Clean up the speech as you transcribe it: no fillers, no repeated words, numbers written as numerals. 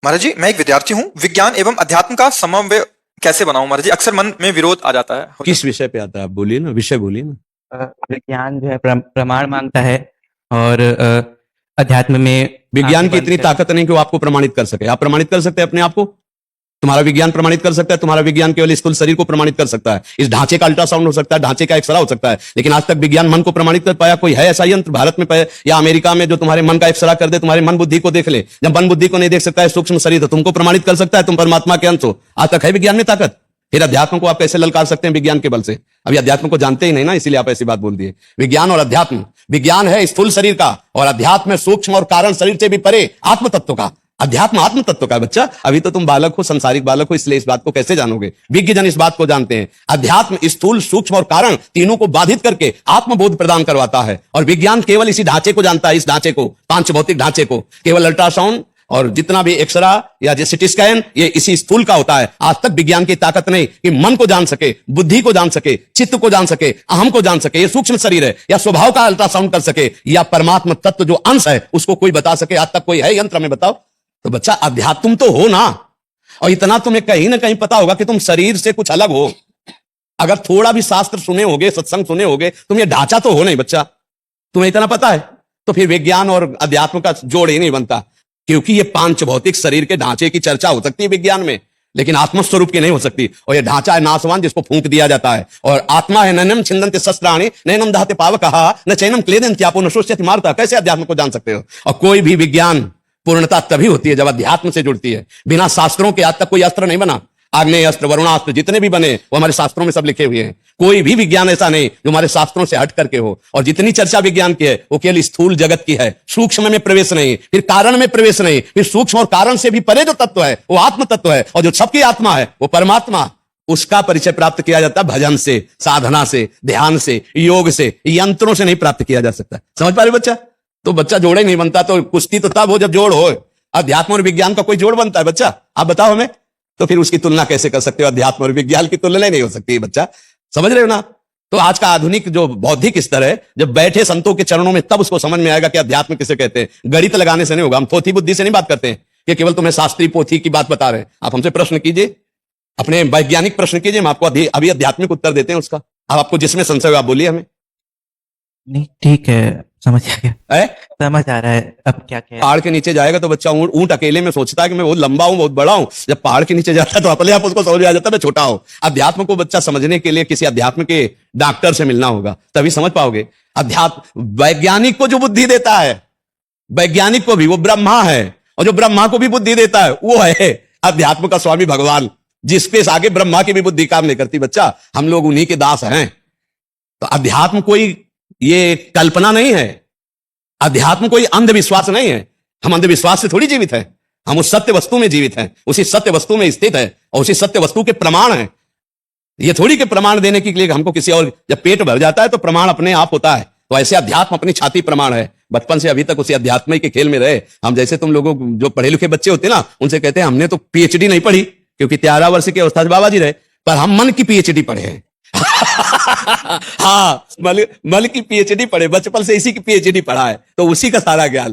महाराज जी, मैं एक विद्यार्थी हूँ। विज्ञान एवं अध्यात्म का समन्वय कैसे बनाऊं महाराज जी? अक्सर मन में विरोध आ जाता है। किस विषय पे आता है? आप बोलिए ना, विषय बोलिए ना। विज्ञान जो है प्रमाण मांगता है और अध्यात्म में विज्ञान की इतनी ताकत नहीं कि वो आपको प्रमाणित कर सके। आप प्रमाणित कर सकते हैं अपने आप को? तुम्हारा विज्ञान प्रमाणित कर सकता है? तुम्हारा विज्ञान केवल स्थूल शरीर को प्रमाणित कर सकता है। इस ढांचे का अल्ट्रासाउंड हो सकता है, ढांचे का एक्सरा हो सकता है, लेकिन आज तक विज्ञान मन को प्रमाणित कर पाया कोई है ऐसा यंत्र भारत में या अमेरिका में जो तुम्हारे मन का एक्सरा कर दे, तुम्हारे मन बुद्धि को देख ले? जब मन बुद्धि को नहीं देख सकता है सूक्ष्म शरीर, तो तुमको प्रमाणित कर सकता है तुम परमात्मा के अंश हो? आज तक है विज्ञान में ताकत? फिर अध्यात्म को आप कैसे ललकार सकते हैं विज्ञान के बल से? अभी अध्यात्म को जानते ही नहीं ना, इसीलिए आप ऐसी बात बोल दिए। विज्ञान और अध्यात्म, विज्ञान है स्थूल शरीर का और अध्यात्म है सूक्ष्म और कारण शरीर से भी परे आत्म तत्व का। अध्यात्म आत्म तत्व का। बच्चा, अभी तो तुम बालक हो, संसारिक बालक हो, इसलिए इस बात को कैसे जानोगे? विज्ञ जन इस बात को जानते हैं। अध्यात्म स्थूल सूक्ष्म और कारण तीनों को बाधित करके आत्मबोध प्रदान करवाता है, और विज्ञान केवल इसी ढांचे को जानता है। इस ढांचे को, पांच भौतिक ढांचे को, केवल अल्ट्रासाउंड और जितना भी एक्सरा या जो सिटी स्कैन, ये इसी स्थूल का होता है। आज तक विज्ञान की ताकत नहीं कि मन को जान सके, बुद्धि को जान सके, चित्त को जान सके, अहम को जान सके, ये सूक्ष्म शरीर है, या स्वभाव का अल्ट्रासाउंड कर सके, या परमात्मा तत्व जो अंश है उसको कोई बता सके। आज तक कोई है यंत्र में? बताओ तो। बच्चा, अध्यात्म तो हो ना, और इतना तुम्हें कहीं ना कहीं पता होगा कि तुम शरीर से कुछ अलग हो। अगर थोड़ा भी शास्त्र सुने होगे, सत्संग सुने होगे, तुम ये ढांचा तो हो नहीं बच्चा। तुम्हें इतना पता है तो फिर विज्ञान और अध्यात्म का जोड़ ही नहीं बनता, क्योंकि ये पांच भौतिक शरीर के ढांचे की चर्चा हो सकती है विज्ञान में, लेकिन आत्मस्वरूप की नहीं हो सकती। और ये ढांचा है नासवान, जिसको फूंक दिया जाता है, और आत्मा है नैनम छिंदन्ति शस्त्राणि नैनम दहते पावकः न चैनम क्लेदन्ति आपो न शोष्यति मारुतः। कैसे अध्यात्म को जान सकते हो? और कोई भी विज्ञान पूर्णता तभी होती है जब अध्यात्म से जुड़ती है। बिना शास्त्रों के आज तक कोई अस्त्र नहीं बना। आग्नेय अस्त्र, वरुणास्त्र, जितने भी बने वो हमारे शास्त्रों में सब लिखे हुए हैं। कोई भी विज्ञान ऐसा नहीं जो हमारे शास्त्रों से हट करके हो। और जितनी चर्चा विज्ञान की है वो केवल स्थूल जगत की है, सूक्ष्म में प्रवेश नहीं, फिर कारण में प्रवेश नहीं, फिर सूक्ष्म और कारण से भी परे जो तत्व है वो आत्म तत्व है, और जो सबकी आत्मा है वो परमात्मा। उसका परिचय प्राप्त किया जाता है भजन से, साधना से, ध्यान से, योग से, यंत्रों से नहीं प्राप्त किया जा सकता। समझ पा रहे बच्चा? तो बच्चा जोड़े नहीं बनता, तो कुश्ती तो तब हो जब जोड़ हो। अध्यात्म और विज्ञान का कोई जोड़ बनता है बच्चा? आप बताओ हमें। तो फिर उसकी तुलना कैसे कर सकते हो? अध्यात्म और विज्ञान की तुलना नहीं हो सकती बच्चा। समझ रहे हो ना? तो आज का आधुनिक जो बौद्धिक स्तर है, जब बैठे संतों के चरणों में, तब उसको समझ में आएगा कि अध्यात्म किसे कहते हैं। गणित लगाने से नहीं होगा। हम थोथी बुद्धि से नहीं बात करते हैं कि केवल तुम्हें शास्त्रीय पोथी की बात बता रहे हैं। आप हमसे प्रश्न कीजिए, अपने वैज्ञानिक प्रश्न कीजिए, हम आपको अभी आध्यात्मिक उत्तर देते हैं उसका। अब आपको जिसमें संशय हो आप बोलिए हमें। नहीं, ठीक है, समझ आ गया, समझ आ रहा है। अब क्या पहाड़ के नीचे जाएगा तो बच्चा ऊंट अकेले में सोचता है कि मैं बहुत लंबा हूं, बहुत बड़ा हूं। जब पहाड़ के नीचे जाता है तो अपने आप उसको समझ में आ जाता है मैं छोटा हूं। अध्यात्म को बच्चा समझने के लिए किसी अध्यात्म के डॉक्टर से मिलना होगा, तभी समझ पाओगे। अध्यात्म वैज्ञानिक को जो बुद्धि देता है, वैज्ञानिक को भी, वो ब्रह्मा है, और जो ब्रह्मा को भी बुद्धि देता है वो है अध्यात्म का स्वामी भगवान, जिसके आगे ब्रह्मा की भी बुद्धि काम नहीं करती। बच्चा, हम लोग उन्हीं के दास हैं। तो अध्यात्म कोई ये कल्पना नहीं है, अध्यात्म कोई अंधविश्वास नहीं है। हम अंधविश्वास से थोड़ी जीवित हैं, हम उस सत्य वस्तु में जीवित हैं, उसी सत्य वस्तु में स्थित है, और उसी सत्य वस्तु के प्रमाण है। ये थोड़ी के प्रमाण देने के लिए हमको किसी और, जब पेट भर जाता है तो प्रमाण अपने आप होता है। तो ऐसे अध्यात्म अपनी छाती प्रमाण है। बचपन से अभी तक उसी अध्यात्म के खेल में रहे हम। जैसे तुम लोगों जो पढ़े लिखे बच्चे होते ना, उनसे कहते हैं हमने तो पीएचडी नहीं पढ़ी, क्योंकि 13 वर्ष की अवस्था से बाबा जी रहे, पर हम मन की पीएचडी पढ़े हैं। हाँ, मल की पीएचडी पढ़े, बचपन से इसी की पीएचडी पढ़ा है, तो उसी का सारा ज्ञान है।